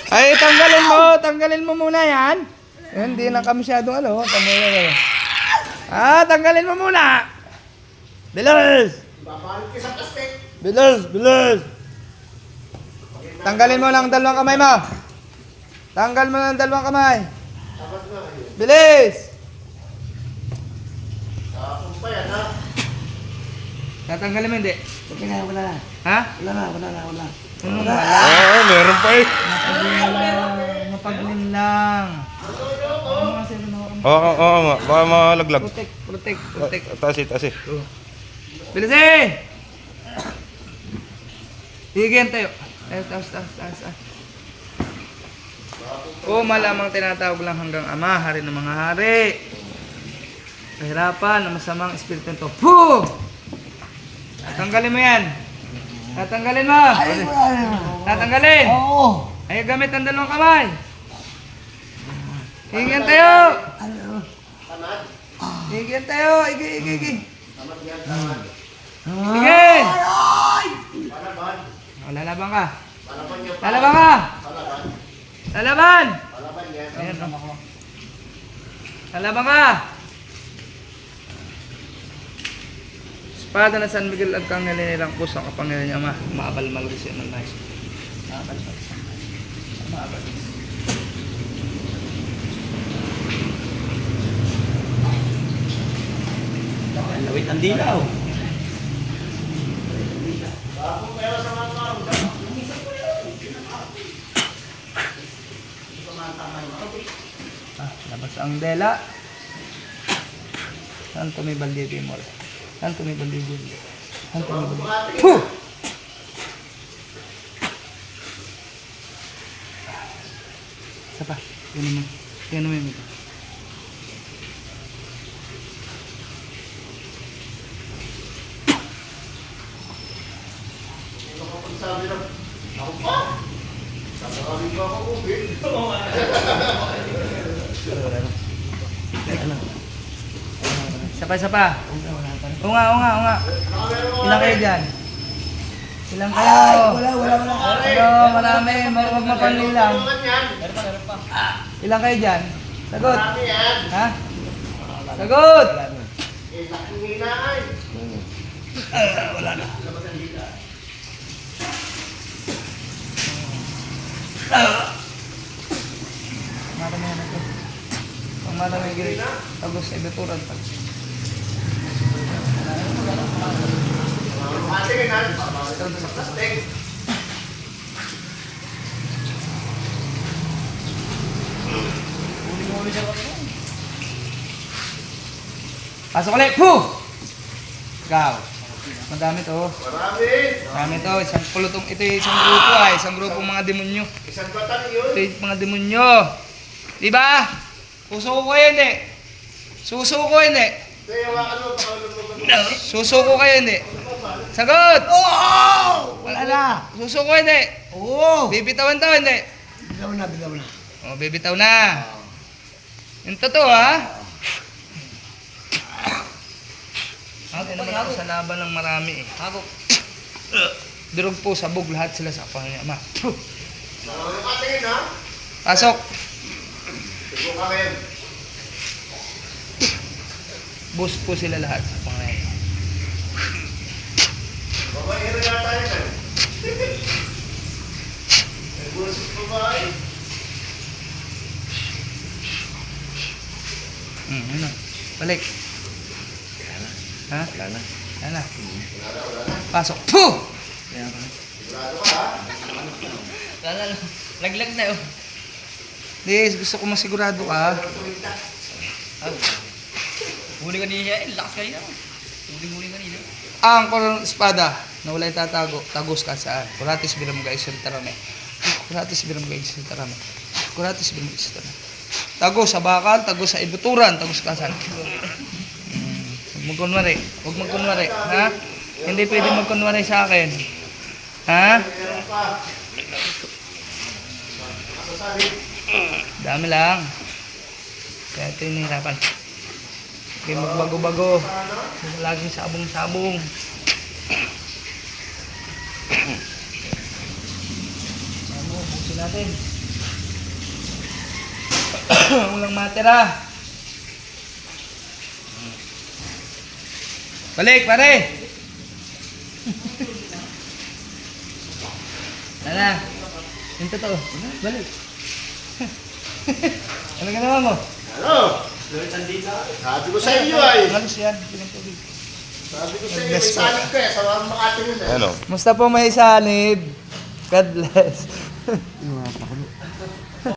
Ay, tanggalin mo muna yan. Hindi na kami masyadong tanggalin mo muna. Bilis! Bilis! Tanggalin mo ng dalawang kamay mo. Tanggal mo ng dalawang kamay. Bilis! Tatanggalin mo hindi? Wala na. Ha? Wala na. Oo, meron pa eh. Mapaglim lang. Oo nga, baka malaglag. Protect. Taas eh. Bilis eh! Higyan tayo. Taas. Malamang tinatawag lang hanggang Ama, Hari ng mga hari. Kahirapan na masamang espiritu nito. Puh! Tatanggalin mo yan. Tatanggalin mo. Tatanggalin. Oo. Ay, gamit ang dalawang kamay. Higyan tayo. Higyan tayo. Igi. Higyan. Lalaban ka. Lalaban. Ayan, lalaban ka. Espada na San Miguel Arcángel nilang puso ang kapangyarihan niya, Ama. Maabal-mal kasi ng nais. Maabal. Lawit ang dilaw. Labas ang dela. Santo may balde mo. Santo may balde. Puh! Isa pa. Yan mo ito. Isa pa. Oo nga. Ilang kayo dyan? Ilang kayo? Wala. Marami. Huwag mapanlilang. Ilang kayo dyan? Sagot. Ha? Sagot! Wala na. Marami na ito. Pang marami gilid. Tapos sa ibituran pa. Pasok ulit! Puh! Ikaw. Madami to. Marami to. Ito isang grupo isang grupong mga demonyo. Isang batalyon. Ito yung mga demonyo. Diba? Susuko kayo hindi. Susuko hindi. Susuko kayo hindi. Sagot! Oo! Wala na. Susuko hindi. Oo. Bibitawan to hindi. Bigaw na. Bibitaw na. Yung totoo ha? Ako naman ako sa laban ng marami eh. Ako. Durog po, sabog lahat sila sa kapangyarihan Ama. Pasok. Bus po sila lahat sa kapangyarihan. Ano? Balik. Ha? Wala na. Pasok. Puh! Laglag na yun. Hindi, gusto ko masigurado ka. Huli ka niya, lakas ka niya. Huli ka niya. Ang koron espada na wala itatago, tagos ka saan? Kuratis biram guys sa tarame. Kuratis biram guys sa tarame. Kuratis biram guys sa tarame. Tagos sa bakal, tagos sa ibuturan, tagos ka saan? Huwag magkunwari. Ha? Hindi pwede magkunwari sa akin. Ha? Dami lang. Kaya ito yung nahirapan. Okay, magbago-bago. Laging sabong-sabong. Busin natin. Walang matira. Balik, pare. Ano? Yung totoo. Balik. Ano ginawa mo? Ano? Sabi ko sa iyo ay. Halos yan. Bilang tubig. Sabi ko sa iyo, may sanib ka eh. Sa mga Makati yun eh. Ano? Musta po may sanib? God bless.